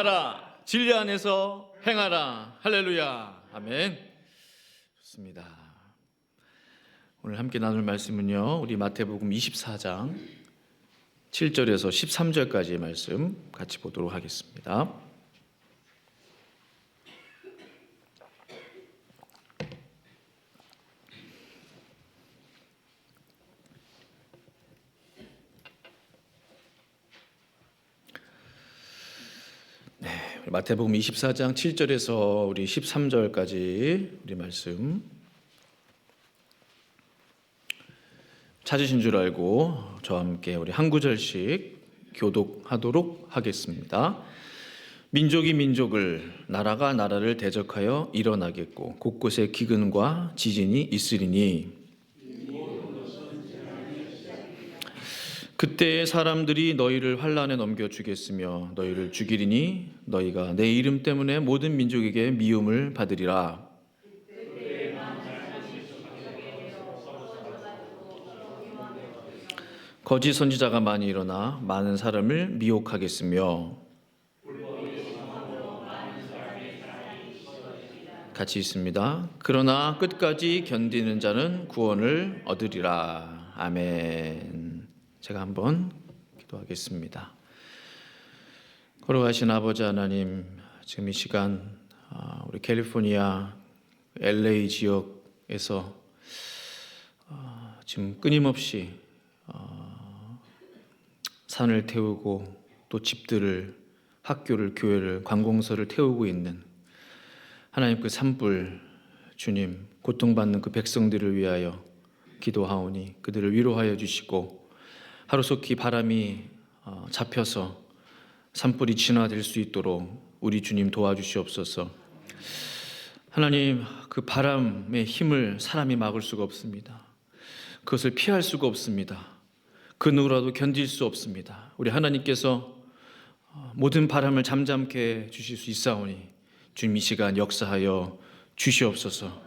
행하라. 진리 안에서 행하라. 할렐루야. 아멘. 좋습니다. 오늘 함께 나눌 말씀은요, 우리 마태복음 24장 7절에서 13절까지의 말씀 같이 보도록 하겠습니다. 마태복음 24장 7절에서 우리 13절까지 우리 말씀 찾으신 줄 알고 저와 함께 우리 한 구절씩 교독하도록 하겠습니다. 민족이 민족을, 나라가 나라를 대적하여 일어나겠고 곳곳에 기근과 지진이 있으리니 그때에 사람들이 너희를 환난에 넘겨주겠으며 너희를 죽이리니 너희가 내 이름 때문에 모든 민족에게 미움을 받으리라. 거짓 선지자가 많이 일어나 많은 사람을 미혹하겠으며 같이 있습니다. 그러나 끝까지 견디는 자는 구원을 얻으리라. 아멘. 제가 한번 기도하겠습니다. 걸어가신 아버지 하나님, 지금 이 시간 우리 캘리포니아 LA 지역에서 지금 끊임없이 산을 태우고 또 집들을, 학교를, 교회를, 관공서를 태우고 있는 하나님 그 산불, 주님 고통받는 그 백성들을 위하여 기도하오니 그들을 위로하여 주시고 하루속히 바람이 잡혀서 산불이 진화될 수 있도록 우리 주님 도와주시옵소서. 하나님, 그 바람의 힘을 사람이 막을 수가 없습니다. 그것을 피할 수가 없습니다. 그 누구라도 견딜 수 없습니다. 우리 하나님께서 모든 바람을 잠잠케 주실 수 있사오니 주님 이 시간 역사하여 주시옵소서.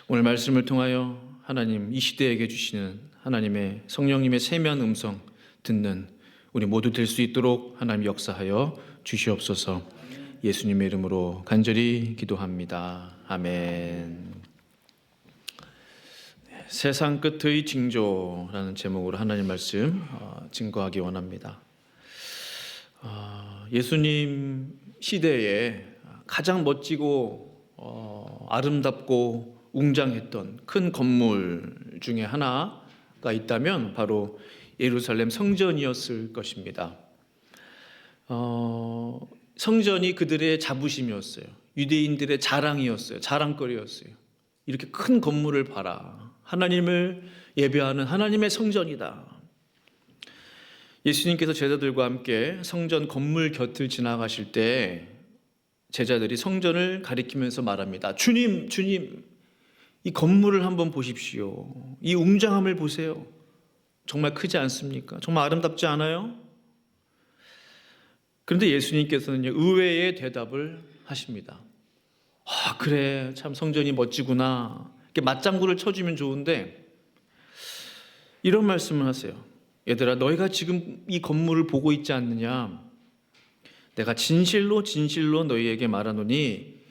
오늘 말씀을 통하여 하나님 이 시대에게 주시는 하나님의 성령님의 세미한 음성 듣는 우리 모두 될 수 있도록 하나님 역사하여 주시옵소서. 예수님의 이름으로 간절히 기도합니다. 아멘. 세상 끝의 징조라는 제목으로 하나님 말씀 증거하기 원합니다. 예수님 시대에 가장 멋지고 아름답고 웅장했던 큰 건물 중에 하나가 있다면 바로 예루살렘 성전이었을 것입니다. 성전이 그들의 자부심이었어요. 유대인들의 자랑이었어요. 자랑거리였어요. 이렇게 큰 건물을 봐라. 하나님을 예배하는 하나님의 성전이다. 예수님께서 제자들과 함께 성전 건물 곁을 지나가실 때 제자들이 성전을 가리키면서 말합니다. 주님, 주님, 이 건물을 한번 보십시오. 이 웅장함을 보세요. 정말 크지 않습니까? 정말 아름답지 않아요? 그런데 예수님께서는 의외의 대답을 하십니다. 그래, 참 성전이 멋지구나. 이렇게 맞장구를 쳐주면 좋은데 이런 말씀을 하세요. 얘들아, 너희가 지금 이 건물을 보고 있지 않느냐? 내가 진실로 진실로 너희에게 말하노니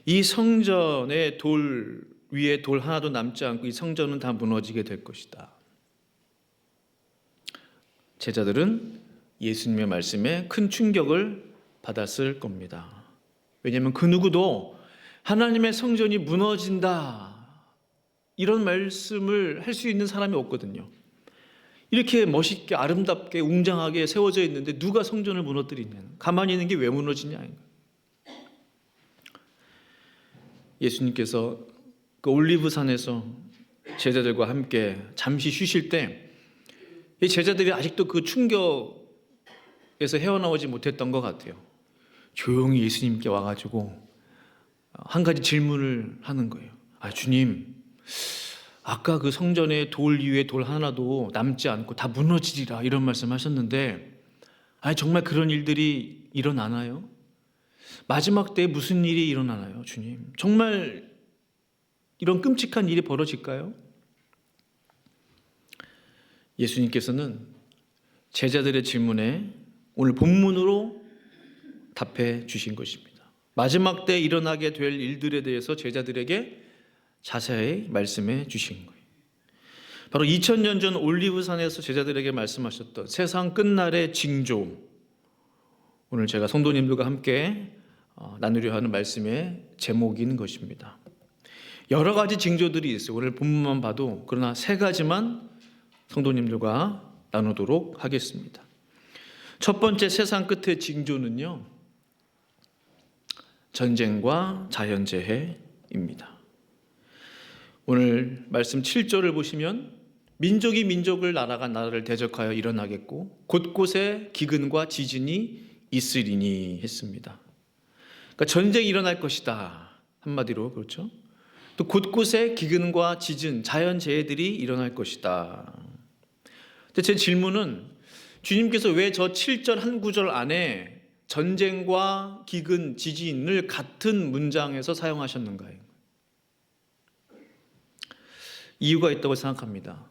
이 성전의 돌 위에 돌 하나도 남지 않고 이 성전은 다 무너지게 될 것이다. 제자들은 예수님의 말씀에 큰 충격을 받았을 겁니다. 왜냐하면 그 누구도 하나님의 성전이 무너진다 이런 말씀을 할 수 있는 사람이 없거든요. 이렇게 멋있게 아름답게 웅장하게 세워져 있는데 누가 성전을 무너뜨리냐, 가만히 있는 게 왜 무너지냐. 예수님께서 그 올리브산에서 제자들과 함께 잠시 쉬실 때 이 제자들이 아직도 그 충격에서 헤어나오지 못했던 것 같아요. 조용히 예수님께 와가지고 한 가지 질문을 하는 거예요. 주님, 아까 그 성전의 돌 위에 돌 하나도 남지 않고 다 무너지리라 이런 말씀하셨는데 정말 그런 일들이 일어나나요? 마지막 때에 무슨 일이 일어나나요, 주님? 정말 이런 끔찍한 일이 벌어질까요? 예수님께서는 제자들의 질문에 오늘 본문으로 답해 주신 것입니다. 마지막 때 일어나게 될 일들에 대해서 제자들에게 자세히 말씀해 주신 거예요. 바로 2000년 전 올리브산에서 제자들에게 말씀하셨던 세상 끝날의 징조, 오늘 제가 성도님들과 함께 나누려 하는 말씀의 제목인 것입니다. 여러 가지 징조들이 있어요. 오늘 본문만 봐도. 그러나 세 가지만 성도님들과 나누도록 하겠습니다. 첫 번째 세상 끝의 징조는요, 전쟁과 자연재해입니다. 오늘 말씀 7절을 보시면 민족이 민족을, 나라가 나라를 대적하여 일어나겠고 곳곳에 기근과 지진이 있으리니 했습니다. 그러니까 전쟁이 일어날 것이다, 한마디로. 그렇죠? 또 곳곳에 기근과 지진, 자연재해들이 일어날 것이다. 근데 제 질문은 주님께서 왜 저 7절 한 구절 안에 전쟁과 기근, 지진을 같은 문장에서 사용하셨는가요? 이유가 있다고 생각합니다.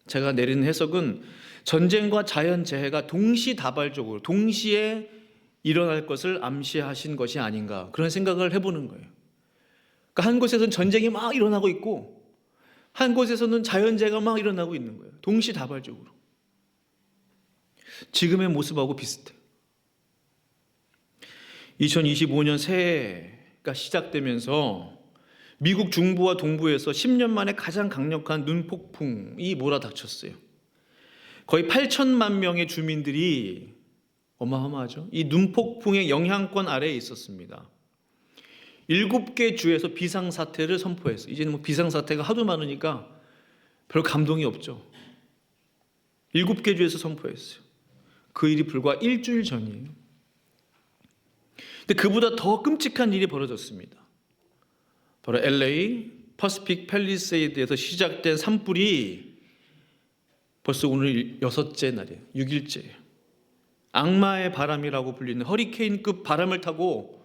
제가 내리는 해석은 전쟁과 자연재해가 동시다발적으로 동시에 일어날 것을 암시하신 것이 아닌가, 그런 생각을 해보는 거예요. 그러니까 한 곳에서는 전쟁이 막 일어나고 있고 한 곳에서는 자연재해가 막 일어나고 있는 거예요. 동시다발적으로. 지금의 모습하고 비슷해요. 2025년 새해가 시작되면서 미국 중부와 동부에서 10년 만에 가장 강력한 눈폭풍이 몰아닥쳤어요. 거의 8천만 명의 주민들이, 어마어마하죠, 이 눈폭풍의 영향권 아래에 있었습니다. 7개 주에서 비상사태를 선포했어요. 이제는 비상사태가 하도 많으니까 별 감동이 없죠. 7개 주에서 선포했어요. 그 일이 불과 일주일 전이에요. 근데 그보다 더 끔찍한 일이 벌어졌습니다. 바로 LA 퍼시픽 팰리세이드에서 시작된 산불이 벌써 오늘 6째 날이에요. 6일째예요. 악마의 바람이라고 불리는 허리케인급 바람을 타고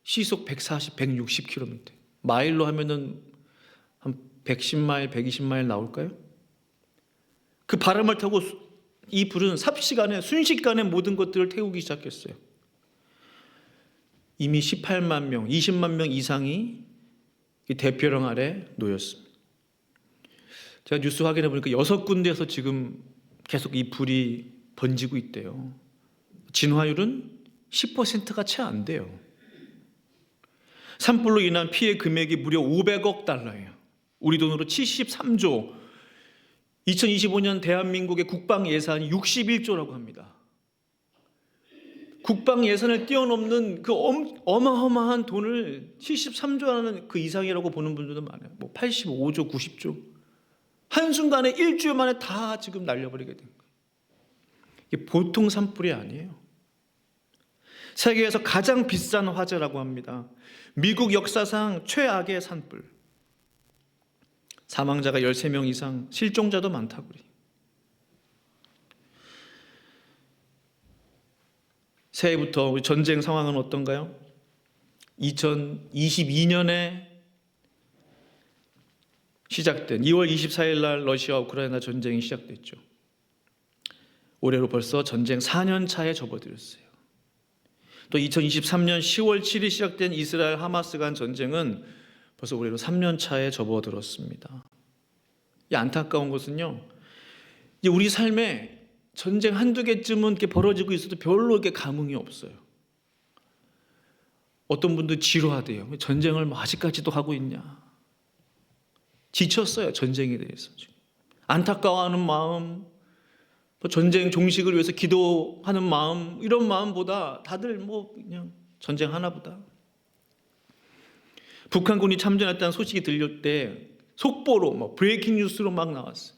시속 140, 160km, 마일로 하면은 한 110마일, 120마일 나올까요? 그 바람을 타고 이 불은 삽시간에, 순식간에 모든 것들을 태우기 시작했어요. 이미 18만 명, 20만 명 이상이 이 대표령 아래 놓였습니다. 제가 뉴스 확인해 보니까 6군데에서 지금 계속 이 불이 번지고 있대요. 진화율은 10%가 채 안 돼요. 산불로 인한 피해 금액이 무려 500억 달러예요. 우리 돈으로 73조. 2025년 대한민국의 국방 예산이 61조라고 합니다. 국방 예산을 뛰어넘는 그 어마어마한 돈을 73조라는 그 이상이라고 보는 분들도 많아요. 뭐 85조, 90조. 한순간에 일주일 만에 다 지금 날려버리게 된 거예요. 이게 보통 산불이 아니에요. 세계에서 가장 비싼 화재라고 합니다. 미국 역사상 최악의 산불. 사망자가 13명 이상, 실종자도 많다고 그래요. 새해부터 우리 전쟁 상황은 어떤가요? 2022년에 시작된 2월 24일 날 러시아 우크라이나 전쟁이 시작됐죠. 올해로 벌써 전쟁 4년 차에 접어들었어요. 또 2023년 10월 7일 시작된 이스라엘 하마스 간 전쟁은 벌써 올해로 3년 차에 접어들었습니다. 이 안타까운 것은요, 이제 우리 삶에 전쟁 한두 개쯤은 이렇게 벌어지고 있어도 별로 이렇게 감흥이 없어요. 어떤 분들 지루하대요. 전쟁을 뭐 아직까지도 하고 있냐. 지쳤어요, 전쟁에 대해서. 안타까워하는 마음, 전쟁 종식을 위해서 기도하는 마음, 이런 마음보다 다들 뭐 그냥 전쟁 하나보다. 북한군이 참전했다는 소식이 들릴 때 속보로 뭐 브레이킹 뉴스로 막 나왔어요.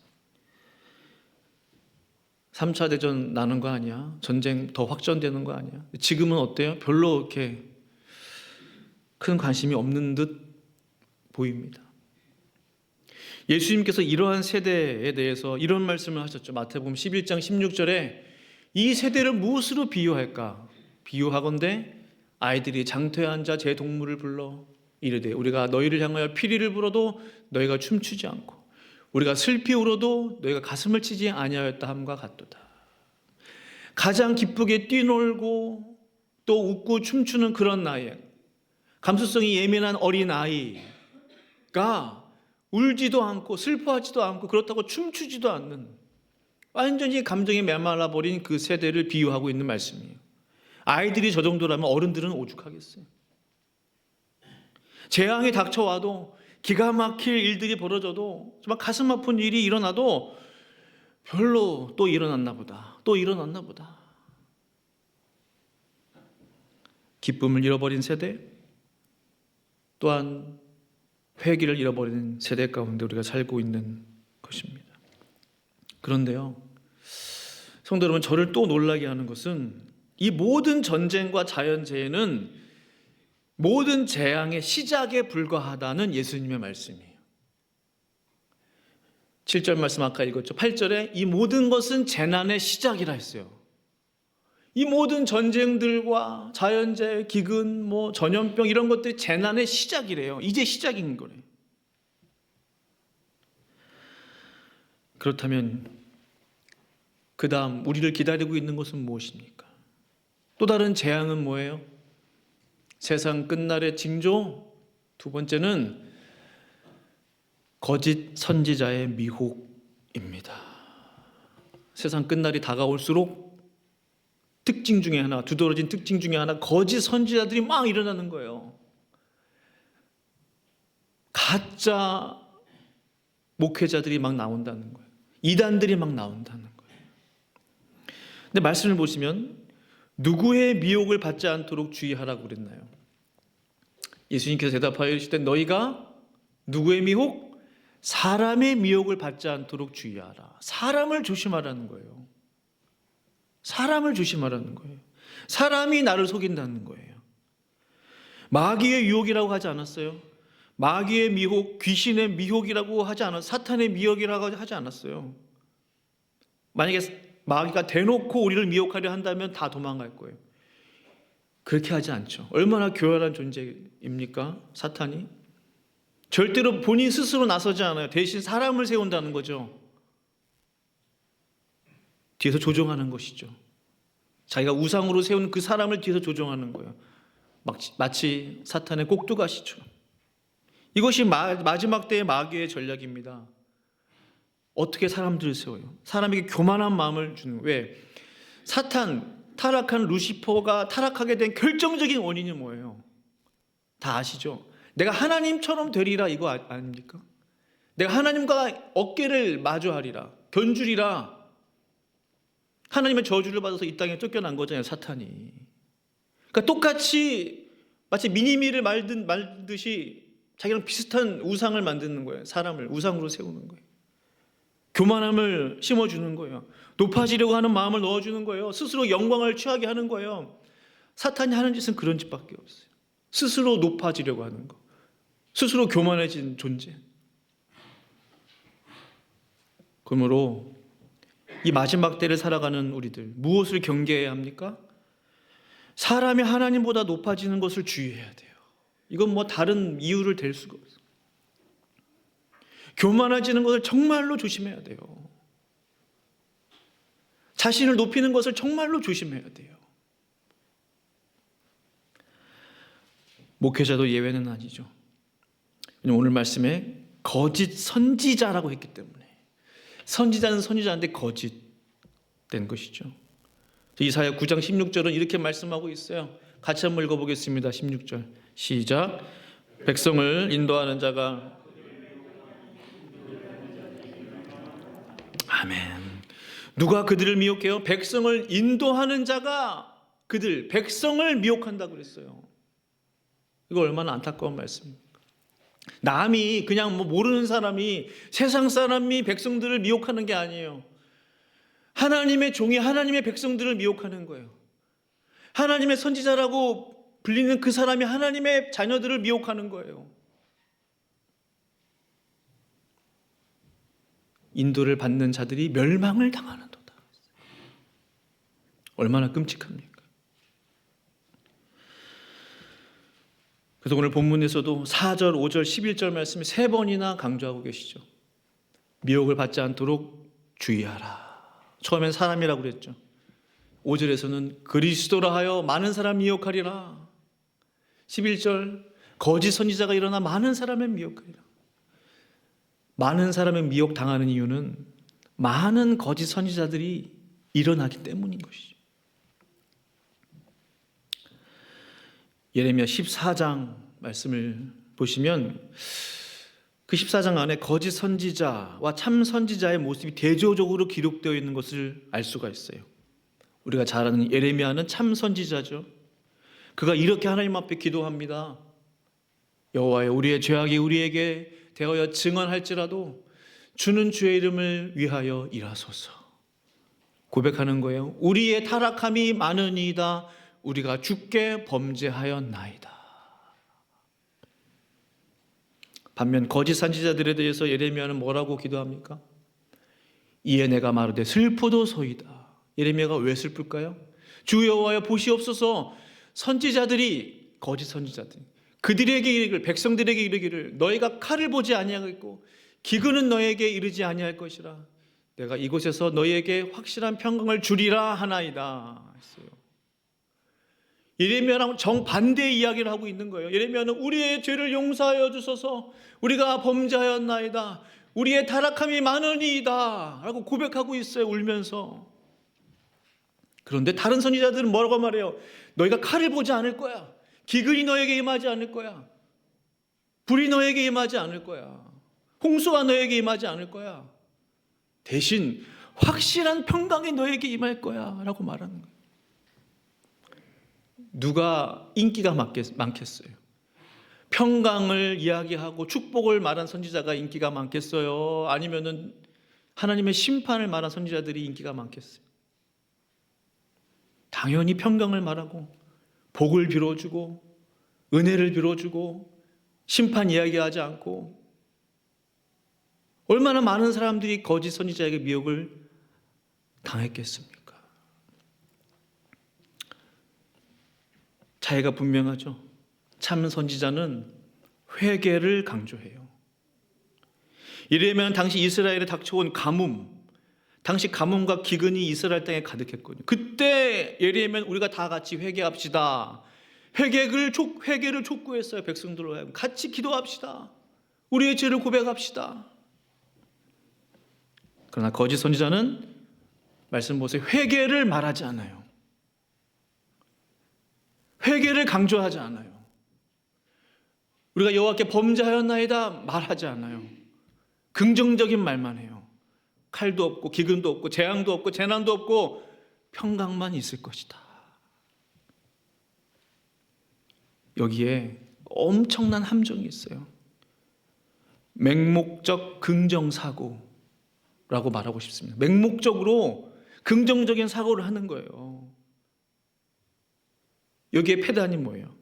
3차 대전 나는 거 아니야? 전쟁 더 확전되는 거 아니야? 지금은 어때요? 별로 이렇게 큰 관심이 없는 듯 보입니다. 예수님께서 이러한 세대에 대해서 이런 말씀을 하셨죠. 마태복음 11장 16절에 이 세대를 무엇으로 비유할까? 비유하건대 아이들이 장터에 앉아 제 동물을 불러 이르되 우리가 너희를 향하여 피리를 불어도 너희가 춤추지 않고 우리가 슬피 울어도 너희가 가슴을 치지 아니하였다 함과 같도다. 가장 기쁘게 뛰놀고 또 웃고 춤추는 그런 나이에 감수성이 예민한 어린아이가 울지도 않고 슬퍼하지도 않고 그렇다고 춤추지도 않는 완전히 감정에 메말라 버린 그 세대를 비유하고 있는 말씀이에요. 아이들이 저 정도라면 어른들은 오죽하겠어요. 재앙이 닥쳐와도 기가 막힐 일들이 벌어져도 정말 가슴 아픈 일이 일어나도 별로 또 일어났나 보다. 또 일어났나 보다. 기쁨을 잃어버린 세대, 또한 회개를 잃어버리는 세대 가운데 우리가 살고 있는 것입니다. 그런데요, 성도 여러분, 저를 또 놀라게 하는 것은 이 모든 전쟁과 자연재해는 모든 재앙의 시작에 불과하다는 예수님의 말씀이에요. 7절 말씀 아까 읽었죠. 8절에 이 모든 것은 재난의 시작이라 했어요. 이 모든 전쟁들과 자연재해, 기근, 전염병 이런 것들이 재난의 시작이래요. 이제 시작인 거래요. 그렇다면 그 다음 우리를 기다리고 있는 것은 무엇입니까? 또 다른 재앙은 뭐예요? 세상 끝날의 징조. 두 번째는 거짓 선지자의 미혹입니다. 세상 끝날이 다가올수록 특징 중에 하나, 두드러진 특징 중에 하나, 거짓 선지자들이 막 일어나는 거예요. 가짜 목회자들이 막 나온다는 거예요. 이단들이 막 나온다는 거예요. 근데 말씀을 보시면 누구의 미혹을 받지 않도록 주의하라고 그랬나요? 예수님께서 대답하여 이르시되 너희가 누구의 미혹? 사람의 미혹을 받지 않도록 주의하라. 사람을 조심하라는 거예요. 사람을 조심하라는 거예요. 사람이 나를 속인다는 거예요. 마귀의 유혹이라고 하지 않았어요? 마귀의 미혹, 귀신의 미혹이라고 하지 않았어요? 사탄의 미혹이라고 하지 않았어요? 만약에 마귀가 대놓고 우리를 미혹하려 한다면 다 도망갈 거예요. 그렇게 하지 않죠. 얼마나 교활한 존재입니까? 사탄이 절대로 본인 스스로 나서지 않아요. 대신 사람을 세운다는 거죠. 뒤에서 조종하는 것이죠. 자기가 우상으로 세운 그 사람을 뒤에서 조종하는 거예요. 마치 사탄의 꼭두가시처럼. 이것이 마지막 때의 마귀의 전략입니다. 어떻게 사람들을 세워요? 사람에게 교만한 마음을 주는 거예요. 왜? 사탄, 타락한 루시퍼가 타락하게 된 결정적인 원인이 뭐예요? 다 아시죠? 내가 하나님처럼 되리라, 이거 아닙니까? 내가 하나님과 어깨를 마주하리라, 견주리라. 하나님의 저주를 받아서 이 땅에 쫓겨난 거잖아요, 사탄이. 그러니까 똑같이 마치 미니미를 말듯이 자기랑 비슷한 우상을 만드는 거예요. 사람을 우상으로 세우는 거예요. 교만함을 심어주는 거예요. 높아지려고 하는 마음을 넣어주는 거예요. 스스로 영광을 취하게 하는 거예요. 사탄이 하는 짓은 그런 짓밖에 없어요. 스스로 높아지려고 하는 거, 스스로 교만해진 존재. 그러므로 이 마지막 때를 살아가는 우리들, 무엇을 경계해야 합니까? 사람이 하나님보다 높아지는 것을 주의해야 돼요. 이건 다른 이유를 댈 수가 없어요. 교만해지는 것을 정말로 조심해야 돼요. 자신을 높이는 것을 정말로 조심해야 돼요. 목회자도 예외는 아니죠. 오늘 말씀에 거짓 선지자라고 했기 때문에, 선지자는 선지자인데 거짓된 것이죠. 이사야 9장 16절은 이렇게 말씀하고 있어요. 같이 한번 읽어보겠습니다. 16절 시작. 백성을 인도하는 자가, 아멘. 누가 그들을 미혹해요? 백성을 인도하는 자가 백성을 미혹한다고 그랬어요. 이거 얼마나 안타까운 말씀입니까? 남이 그냥 모르는 사람이, 세상 사람이 백성들을 미혹하는 게 아니에요. 하나님의 종이 하나님의 백성들을 미혹하는 거예요. 하나님의 선지자라고 불리는 그 사람이 하나님의 자녀들을 미혹하는 거예요. 인도를 받는 자들이 멸망을 당하는도다. 얼마나 끔찍합니까? 그래서 오늘 본문에서도 4절, 5절, 11절 말씀을 3번이나 강조하고 계시죠. 미혹을 받지 않도록 주의하라. 처음엔 사람이라고 그랬죠. 5절에서는 그리스도라 하여 많은 사람 미혹하리라. 11절 거짓 선지자가 일어나 많은 사람을 미혹하리라. 많은 사람을 미혹당하는 이유는 많은 거짓 선지자들이 일어나기 때문인 것이죠. 예레미야 14장 말씀을 보시면 그 14장 안에 거짓 선지자와 참 선지자의 모습이 대조적으로 기록되어 있는 것을 알 수가 있어요. 우리가 잘 아는 예레미야는 참 선지자죠. 그가 이렇게 하나님 앞에 기도합니다. 여호와여, 우리의 죄악이 우리에게 되어야 증언할지라도 주는 주의 이름을 위하여 일하소서. 고백하는 거예요. 우리의 타락함이 많으니이다. 우리가 주께 범죄하였나이다. 반면 거짓 선지자들에 대해서 예레미야는 뭐라고 기도합니까? 이에 내가 말하되 슬프도소이다. 예레미야가 왜 슬플까요? 주 여호와여, 보시옵소서. 선지자들이, 거짓 선지자들, 그들에게 이르기를, 백성들에게 이르기를 너희가 칼을 보지 아니하겠고 기근은 너희에게 이르지 아니할 것이라. 내가 이곳에서 너희에게 확실한 평강을 주리라 하나이다 했어요. 예레미야랑 정반대의 이야기를 하고 있는 거예요. 예레미야는 우리의 죄를 용서하여 주소서, 우리가 범죄하였나이다, 우리의 타락함이 많으니이다 라고 고백하고 있어요, 울면서. 그런데 다른 선지자들은 뭐라고 말해요? 너희가 칼을 보지 않을 거야, 기근이 너에게 임하지 않을 거야, 불이 너에게 임하지 않을 거야, 홍수가 너에게 임하지 않을 거야, 대신 확실한 평강이 너에게 임할 거야 라고 말하는 거예요. 누가 인기가 많겠어요? 평강을 이야기하고 축복을 말한 선지자가 인기가 많겠어요? 아니면은 하나님의 심판을 말한 선지자들이 인기가 많겠어요? 당연히 평강을 말하고 복을 빌어주고 은혜를 빌어주고 심판 이야기하지 않고. 얼마나 많은 사람들이 거짓 선지자에게 미혹을 당했겠습니까? 차이가 분명하죠. 참 선지자는 회개를 강조해요. 이르면 당시 이스라엘에 닥쳐온 가뭄, 당시 가뭄과 기근이 이스라엘 땅에 가득했거든요. 그때 예레미야는 우리가 다 같이 회개합시다, 회개를 촉구했어요. 백성들로 하여금 같이 기도합시다, 우리의 죄를 고백합시다. 그러나 거짓 선지자는 말씀 보세요. 회개를 말하지 않아요. 회개를 강조하지 않아요. 우리가 여호와께 범죄하였나이다 말하지 않아요. 긍정적인 말만 해요. 칼도 없고 기근도 없고 재앙도 없고 재난도 없고 평강만 있을 것이다. 여기에 엄청난 함정이 있어요. 맹목적 긍정사고라고 말하고 싶습니다. 맹목적으로 긍정적인 사고를 하는 거예요. 여기에 패단이 뭐예요?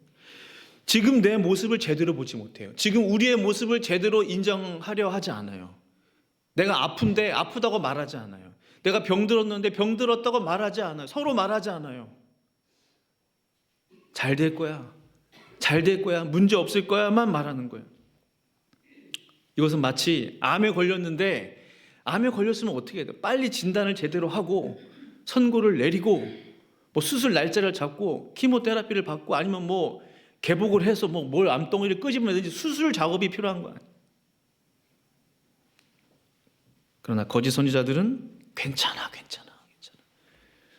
지금 내 모습을 제대로 보지 못해요. 지금 우리의 모습을 제대로 인정하려 하지 않아요. 내가 아픈데 아프다고 말하지 않아요. 내가 병들었는데 병들었다고 말하지 않아요. 서로 말하지 않아요. 잘 될 거야, 잘 될 거야, 문제 없을 거야만 말하는 거예요. 이것은 마치 암에 걸렸는데, 암에 걸렸으면 어떻게 해야 돼요? 빨리 진단을 제대로 하고 선고를 내리고 뭐 수술 날짜를 잡고 키모테라피를 받고 아니면 뭐 개복을 해서 뭐 뭘 암덩이를 끄집어내든지 수술 작업이 필요한 거야. 그러나 거짓 선지자들은 괜찮아.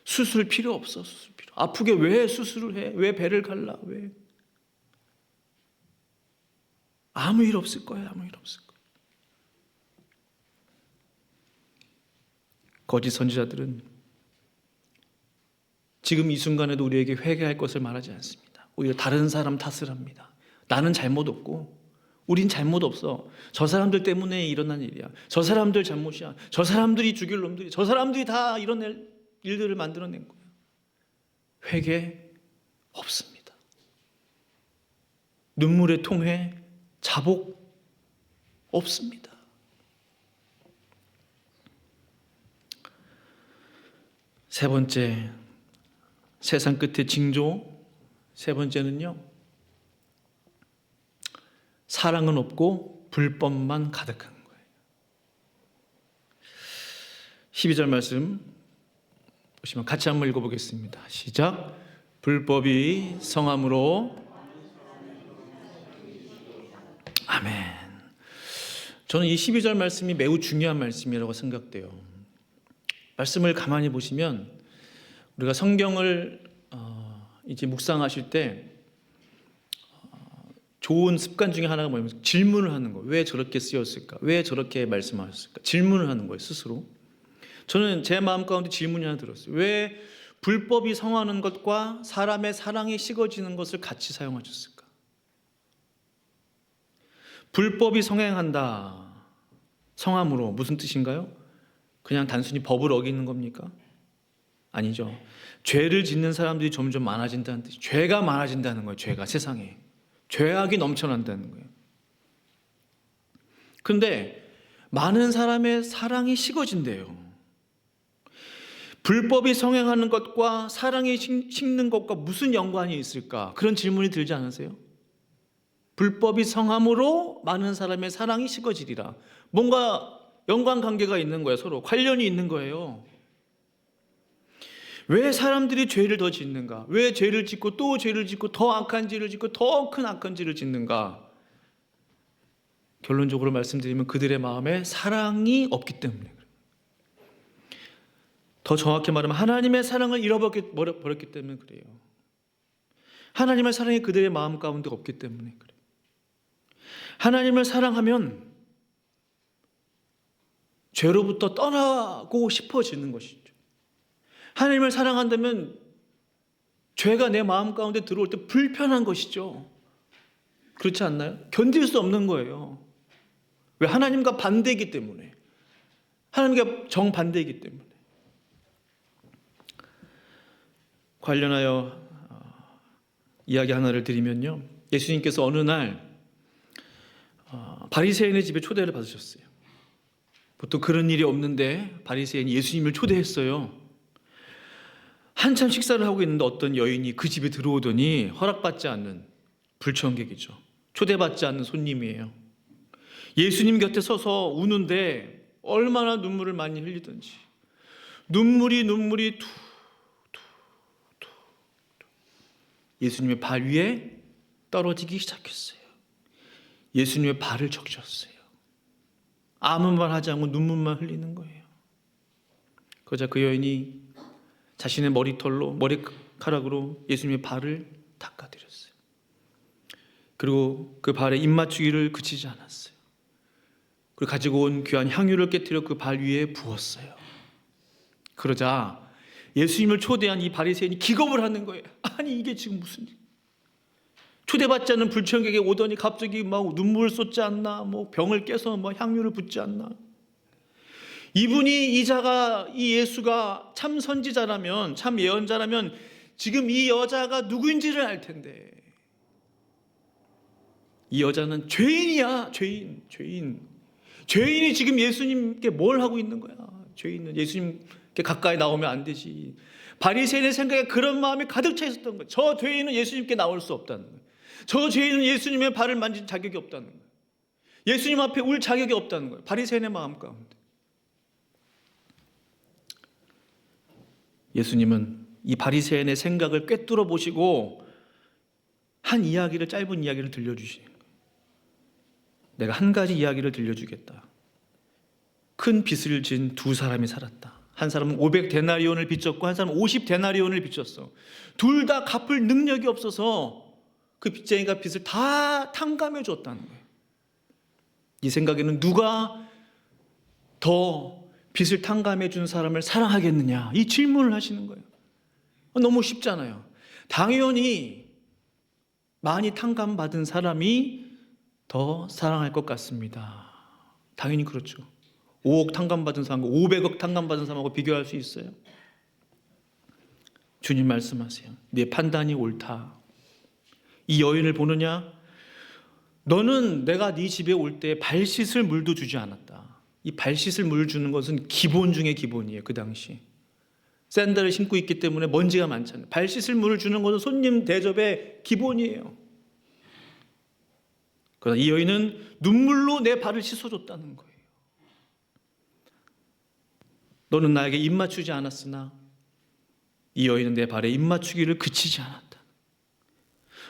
수술 필요 없어. 수술 필요. 아프게 왜 수술을 해? 왜 배를 갈라? 왜? 아무 일 없을 거야. 아무 일 없을 거야. 거짓 선지자들은 지금 이 순간에도 우리에게 회개할 것을 말하지 않습니다. 오히려 다른 사람 탓을 합니다. 나는 잘못 없고 우린 잘못 없어. 저 사람들 때문에 일어난 일이야. 저 사람들 잘못이야. 저 사람들이 죽일 놈들이, 저 사람들이 다 이런 일들을 만들어낸 거예요. 회개 없습니다. 눈물의 통회, 자복 없습니다. 세 번째, 세상 끝의 징조. 세 번째는요, 사랑은 없고 불법만 가득한 거예요. 12절 말씀 보시면 같이 한번 읽어보겠습니다. 시작. 불법이 성함으로. 아멘. 저는 이 12절 말씀이 매우 중요한 말씀이라고 생각돼요. 말씀을 가만히 보시면 우리가 성경을 이제 묵상하실 때 좋은 습관 중에 하나가 뭐냐면 질문을 하는 거예요. 왜 저렇게 쓰였을까? 왜 저렇게 말씀하셨을까? 질문을 하는 거예요, 스스로. 저는 제 마음 가운데 질문이 하나 들었어요. 왜 불법이 성하는 것과 사람의 사랑이 식어지는 것을 같이 사용하셨을까? 불법이 성행한다. 성함으로 무슨 뜻인가요? 그냥 단순히 법을 어기는 겁니까? 아니죠. 죄를 짓는 사람들이 점점 많아진다는 뜻이, 죄가 많아진다는 거예요. 죄가 세상에 죄악이 넘쳐난다는 거예요. 그런데 많은 사람의 사랑이 식어진대요. 불법이 성행하는 것과 사랑이 식는 것과 무슨 연관이 있을까? 그런 질문이 들지 않으세요? 불법이 성함으로 많은 사람의 사랑이 식어지리라. 뭔가 연관관계가 있는 거예요. 서로 관련이 있는 거예요. 왜 사람들이 죄를 더 짓는가? 왜 죄를 짓고 또 죄를 짓고 더 악한 죄를 짓고 더 큰 악한 죄를 짓는가? 결론적으로 말씀드리면 그들의 마음에 사랑이 없기 때문에, 더 정확히 말하면 하나님의 사랑을 잃어버렸기 때문에 그래요. 하나님의 사랑이 그들의 마음 가운데 없기 때문에 그래요. 하나님을 사랑하면 죄로부터 떠나고 싶어지는 것이죠. 하나님을 사랑한다면 죄가 내 마음 가운데 들어올 때 불편한 것이죠. 그렇지 않나요? 견딜 수 없는 거예요. 왜? 하나님과 반대이기 때문에. 하나님과 정반대이기 때문에. 관련하여 이야기 하나를 드리면요, 예수님께서 어느 날 바리새인의 집에 초대를 받으셨어요. 보통 그런 일이 없는데 바리새인이 예수님을 초대했어요. 한참 식사를 하고 있는데 어떤 여인이 그 집에 들어오더니 허락받지 않는 불청객이죠. 초대받지 않는 손님이에요. 예수님 곁에 서서 우는데 얼마나 눈물을 많이 흘리던지 눈물이 예수님의 발 위에 떨어지기 시작했어요. 예수님의 발을 적셨어요. 아무 말 하지 않고 눈물만 흘리는 거예요. 그러자 그 여인이 자신의 머리카락으로 예수님의 발을 닦아드렸어요. 그리고 그 발에 입 맞추기를 그치지 않았어요. 그리고 가지고 온 귀한 향유를 깨뜨려 그 발 위에 부었어요. 그러자 예수님을 초대한 이 바리새인이 기겁을 하는 거예요. 아니 이게 지금 무슨 일? 초대받지 않는 불청객이 오더니 갑자기 막 눈물을 쏟지 않나? 뭐 병을 깨서 뭐 향유를 붓지 않나? 이분이 이 예수가 참 선지자라면, 참 예언자라면 지금 이 여자가 누구인지를 알 텐데, 이 여자는 죄인이야. 죄인이 지금 예수님께 뭘 하고 있는 거야? 죄인은 예수님께 가까이 나오면 안 되지. 바리새인의 생각에 그런 마음이 가득 차 있었던 거예요. 저 죄인은 예수님께 나올 수 없다는 거예요. 저 죄인은 예수님의 발을 만질 자격이 없다는 거예요. 예수님 앞에 울 자격이 없다는 거예요. 바리새인의 마음 가운데. 예수님은 이 바리새인의 생각을 꿰뚫어 보시고 짧은 이야기를 들려주시는 거예요. 내가 한 가지 이야기를 들려주겠다. 큰 빚을 진 두 사람이 살았다. 한 사람은 500데나리온을 빚졌고 한 사람은 50데나리온을 빚졌어. 둘 다 갚을 능력이 없어서 그 빚쟁이가 빚을 다 탕감해 줬다는 거예요. 이 생각에는 누가 더 빚을 탕감해 준 사람을 사랑하겠느냐, 이 질문을 하시는 거예요. 너무 쉽잖아요. 당연히 많이 탕감받은 사람이 더 사랑할 것 같습니다. 당연히 그렇죠. 5억 탕감받은 사람과 500억 탕감받은 사람하고 비교할 수 있어요? 주님 말씀하세요. 네 판단이 옳다. 이 여인을 보느냐? 너는 내가 네 집에 올 때 발 씻을 물도 주지 않았다. 이 발 씻을 물 주는 것은 기본 중에 기본이에요. 그 당시 샌들을 신고 있기 때문에 먼지가 많잖아요. 발 씻을 물을 주는 것은 손님 대접의 기본이에요. 그러나 이 여인은 눈물로 내 발을 씻어줬다는 거예요. 너는 나에게 입 맞추지 않았으나 이 여인은 내 발에 입맞추기를 그치지 않았다.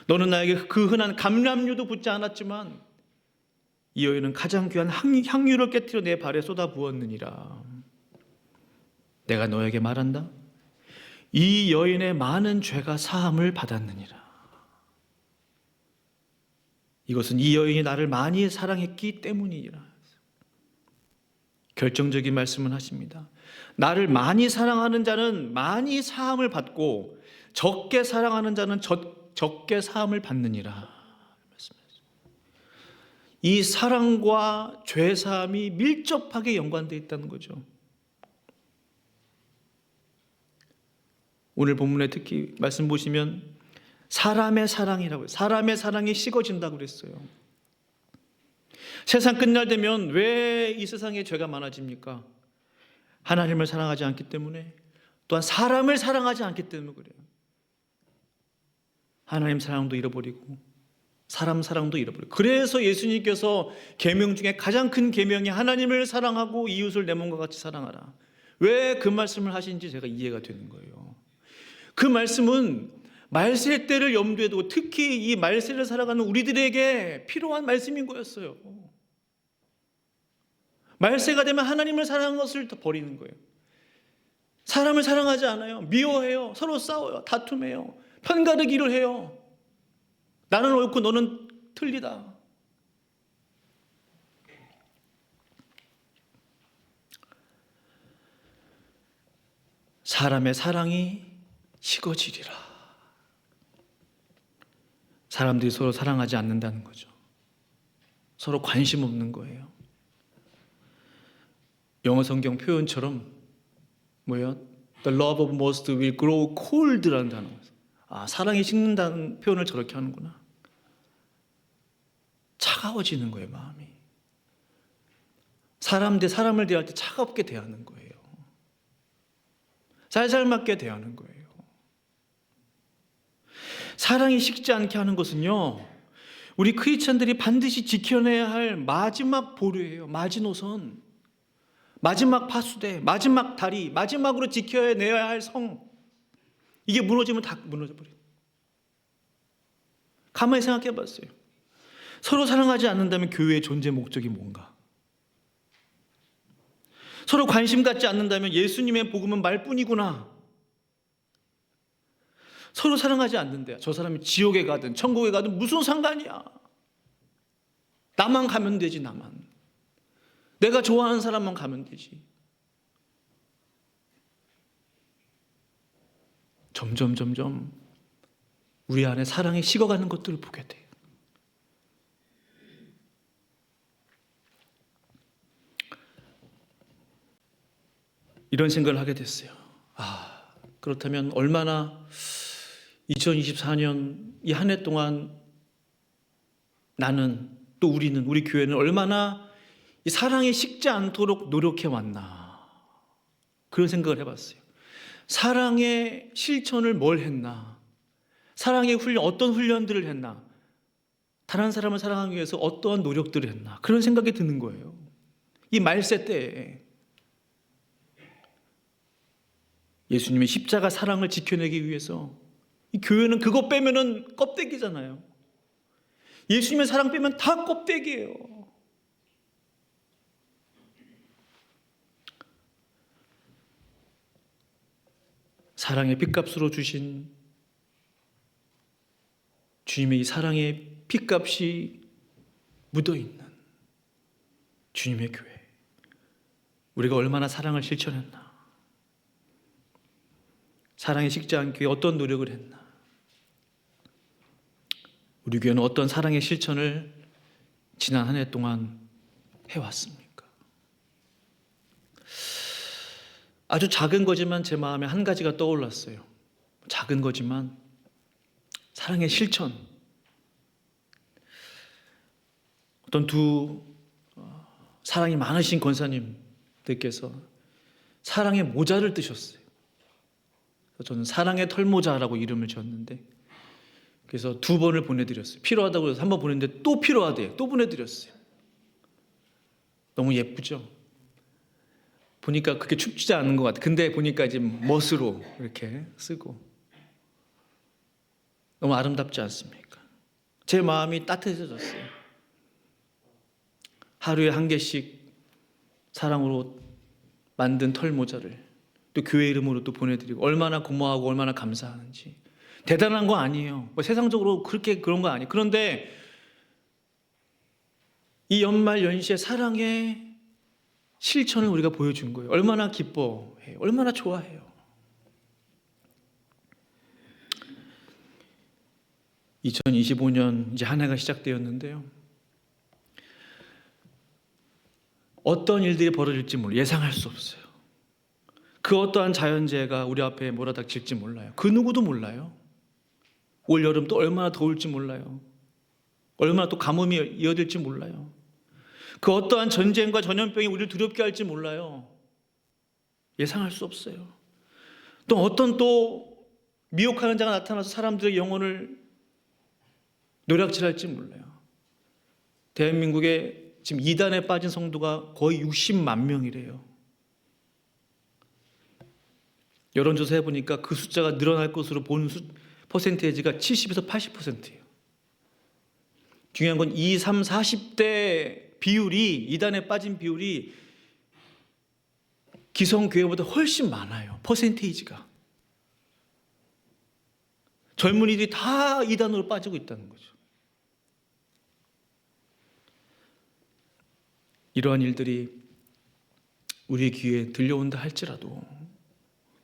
너는 나에게 그 흔한 감람유도 붓지 않았지만 이 여인은 가장 귀한 향유를 깨뜨려 내 발에 쏟아 부었느니라. 내가 너에게 말한다. 이 여인의 많은 죄가 사함을 받았느니라. 이것은 이 여인이 나를 많이 사랑했기 때문이라. 결정적인 말씀을 하십니다. 나를 많이 사랑하는 자는 많이 사함을 받고 적게 사랑하는 자는 적게 사함을 받느니라. 이 사랑과 죄 사함이 밀접하게 연관되어 있다는 거죠. 오늘 본문에 특히 말씀 보시면 사람의 사랑이라고, 사람의 사랑이 식어진다고 그랬어요. 세상 끝날 되면 왜 이 세상에 죄가 많아집니까? 하나님을 사랑하지 않기 때문에, 또한 사람을 사랑하지 않기 때문에 그래요. 하나님 사랑도 잃어버리고 사람 사랑도 잃어버리고. 그래서 예수님께서 계명 중에 가장 큰 계명이 하나님을 사랑하고 이웃을 내 몸과 같이 사랑하라. 왜 그 말씀을 하신지 제가 이해가 되는 거예요. 그 말씀은 말세 때를 염두에 두고 특히 이 말세를 살아가는 우리들에게 필요한 말씀인 거였어요. 말세가 되면 하나님을 사랑하는 것을 버리는 거예요. 사람을 사랑하지 않아요. 미워해요. 서로 싸워요. 다툼해요. 편가르기를 해요. 나는 옳고 너는 틀리다. 사람의 사랑이 식어지리라. 사람들이 서로 사랑하지 않는다는 거죠. 서로 관심 없는 거예요. 영어 성경 표현처럼 뭐예요? The love of most will grow cold라는 단어. 사랑이 식는다는 표현을 저렇게 하는구나. 차가워지는 거예요, 마음이. 사람 대 사람을 대할 때 차갑게 대하는 거예요. 살살 맞게 대하는 거예요. 사랑이 식지 않게 하는 것은요, 우리 크리스천들이 반드시 지켜내야 할 마지막 보루예요. 마지노선, 마지막 파수대, 마지막 다리, 마지막으로 지켜내야 할 성. 이게 무너지면 다 무너져버려요. 가만히 생각해 봤어요. 서로 사랑하지 않는다면 교회의 존재 목적이 뭔가? 서로 관심 갖지 않는다면 예수님의 복음은 말뿐이구나. 서로 사랑하지 않는데 저 사람이 지옥에 가든 천국에 가든 무슨 상관이야. 나만 가면 되지. 나만. 내가 좋아하는 사람만 가면 되지. 점점 우리 안에 사랑이 식어가는 것들을 보게 돼요. 이런 생각을 하게 됐어요. 그렇다면 얼마나 2024년 이 한 해 동안 나는, 또 우리는, 우리 교회는 얼마나 이 사랑이 식지 않도록 노력해 왔나, 그런 생각을 해봤어요. 사랑의 실천을 뭘 했나, 사랑의 훈련, 어떤 훈련들을 했나, 다른 사람을 사랑하기 위해서 어떠한 노력들을 했나, 그런 생각이 드는 거예요. 이 말세 때에 예수님의 십자가 사랑을 지켜내기 위해서 이 교회는 그거 빼면은 껍데기잖아요. 예수님의 사랑 빼면 다 껍데기예요. 사랑의 핏값으로 주신 주님의 이 사랑의 핏값이 묻어있는 주님의 교회, 우리가 얼마나 사랑을 실천했나, 사랑이 식지 않기 위해 어떤 노력을 했나, 우리 교회는 어떤 사랑의 실천을 지난 한 해 동안 해왔습니까? 아주 작은 거지만 제 마음에 한 가지가 떠올랐어요. 작은 거지만 사랑의 실천. 어떤 두 사랑이 많으신 권사님들께서 사랑의 모자를 뜨셨어요. 저는 사랑의 털모자라고 이름을 지었는데, 그래서 2번을 보내드렸어요. 필요하다고 해서 1번 보냈는데 또 필요하대요. 또 보내드렸어요. 너무 예쁘죠? 보니까 그게 춥지 않은 것 같아. 근데 보니까 이제 멋으로 이렇게 쓰고 너무 아름답지 않습니까? 제 마음이 따뜻해졌어요. 하루에 한 개씩 사랑으로 만든 털모자를 또 교회 이름으로 또 보내드리고 얼마나 고마워하고 얼마나 감사하는지. 대단한 거 아니에요. 뭐 세상적으로 그렇게 그런 거 아니에요. 그런데 이 연말 연시에 사랑의 실천을 우리가 보여준 거예요. 얼마나 기뻐해요. 얼마나 좋아해요. 2025년 이제 한 해가 시작되었는데요. 어떤 일들이 벌어질지 몰라요. 예상할 수 없어요. 그 어떠한 자연재해가 우리 앞에 몰아닥칠지 몰라요. 그 누구도 몰라요. 올 여름 또 얼마나 더울지 몰라요. 얼마나 또 가뭄이 이어질지 몰라요. 그 어떠한 전쟁과 전염병이 우리를 두렵게 할지 몰라요. 예상할 수 없어요. 또 어떤 또 미혹하는 자가 나타나서 사람들의 영혼을 노략질할지 몰라요. 대한민국에 지금 이단에 빠진 성도가 거의 60만 명이래요. 여론조사 해보니까 그 숫자가 늘어날 것으로 보는 퍼센테이지가 70에서 80%예요. 중요한 건 20, 30, 40대 비율이, 이단에 빠진 비율이 기성교회보다 훨씬 많아요. 퍼센테이지가. 젊은이들이 다 이단으로 빠지고 있다는 거죠. 이러한 일들이 우리의 귀에 들려온다 할지라도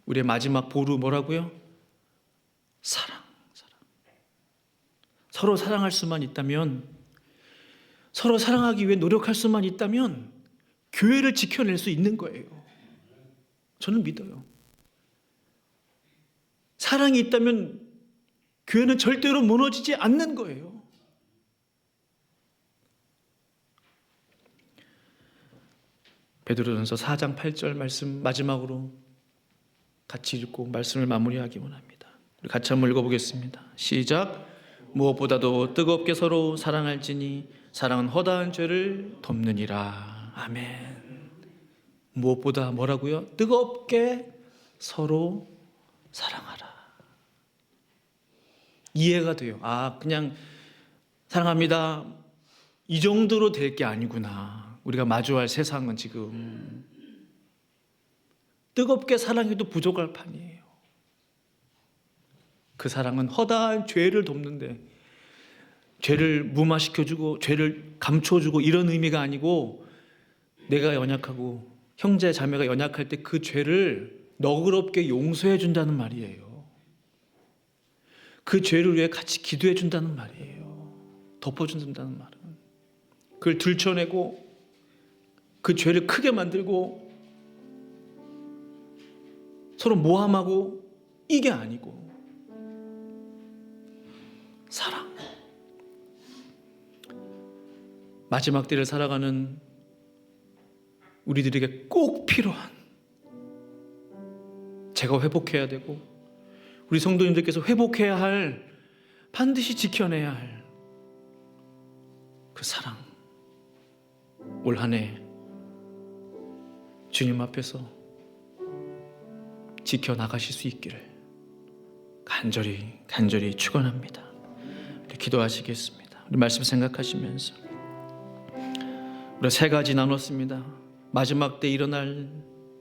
우리의 마지막 보루 뭐라고요? 사랑. 서로 사랑할 수만 있다면, 서로 사랑하기 위해 노력할 수만 있다면 교회를 지켜낼 수 있는 거예요. 저는 믿어요. 사랑이 있다면 교회는 절대로 무너지지 않는 거예요. 베드로전서 4장 8절 말씀 마지막으로 같이 읽고 말씀을 마무리하기 원합니다. 우리 같이 한번 읽어보겠습니다. 시작. 무엇보다도 뜨겁게 서로 사랑할지니 사랑은 허다한 죄를 덮느니라. 아멘. 무엇보다 뭐라고요? 뜨겁게 서로 사랑하라. 이해가 돼요. 아, 그냥 사랑합니다. 이 정도로 될 게 아니구나. 우리가 마주할 세상은 지금 뜨겁게 사랑해도 부족할 판이에요. 그 사랑은 허다한 죄를 돕는데, 죄를 무마시켜주고 죄를 감춰주고 이런 의미가 아니고, 내가 연약하고 형제 자매가 연약할 때 그 죄를 너그럽게 용서해 준다는 말이에요. 그 죄를 위해 같이 기도해 준다는 말이에요. 덮어준다는 말은 그걸 들춰내고 그 죄를 크게 만들고 서로 모함하고 이게 아니고 사랑. 마지막 때를 살아가는 우리들에게 꼭 필요한, 제가 회복해야 되고 우리 성도님들께서 회복해야 할, 반드시 지켜내야 할 그 사랑. 올 한 해 주님 앞에서 지켜나가실 수 있기를 간절히 축원합니다. 우리 기도하시겠습니다. 우리 말씀 생각하시면서 우리 세 가지 나눴습니다. 마지막 때 일어날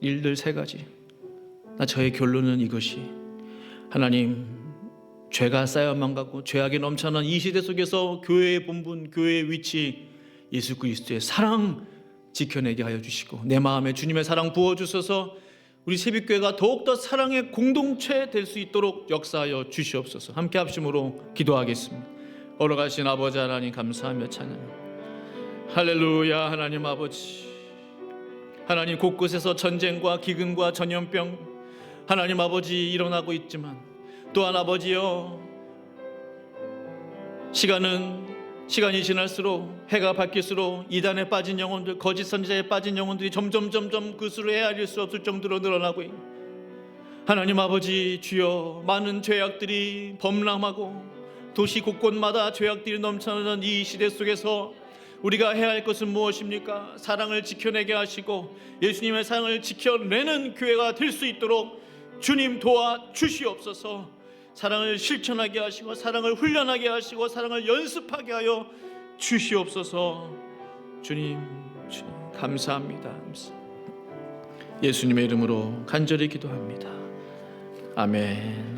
일들 세 가지. 저의 결론은 이것이, 하나님, 죄가 쌓여만 가고 죄악이 넘쳐난 이 시대 속에서 교회의 본분, 교회의 위치, 예수 그리스도의 사랑 지켜내게 하여 주시고, 내 마음에 주님의 사랑 부어주셔서 우리 새벽교회가 더욱더 사랑의 공동체 될 수 있도록 역사하여 주시옵소서. 함께 합심으로 기도하겠습니다. 걸어가신 아버지 하나님 감사하며 찬양합니다. 할렐루야. 하나님 아버지, 하나님, 곳곳에서 전쟁과 기근과 전염병 하나님 아버지 일어나고 있지만, 또한 아버지여, 시간이 지날수록, 해가 바뀔수록 이단에 빠진 영혼들, 거짓 선지자에 빠진 영혼들이 점점 그 수를 헤아릴 수 없을 정도로 늘어나고 있는 하나님 아버지, 주여, 많은 죄악들이 범람하고 도시 곳곳마다 죄악들이 넘쳐나는 이 시대 속에서 우리가 해야 할 것은 무엇입니까? 사랑을 지켜내게 하시고 예수님의 사랑을 지켜내는 교회가 될 수 있도록 주님 도와주시옵소서. 사랑을 실천하게 하시고 사랑을 훈련하게 하시고 사랑을 연습하게 하여 주시옵소서. 주님 감사합니다. 예수님의 이름으로 간절히 기도합니다. 아멘.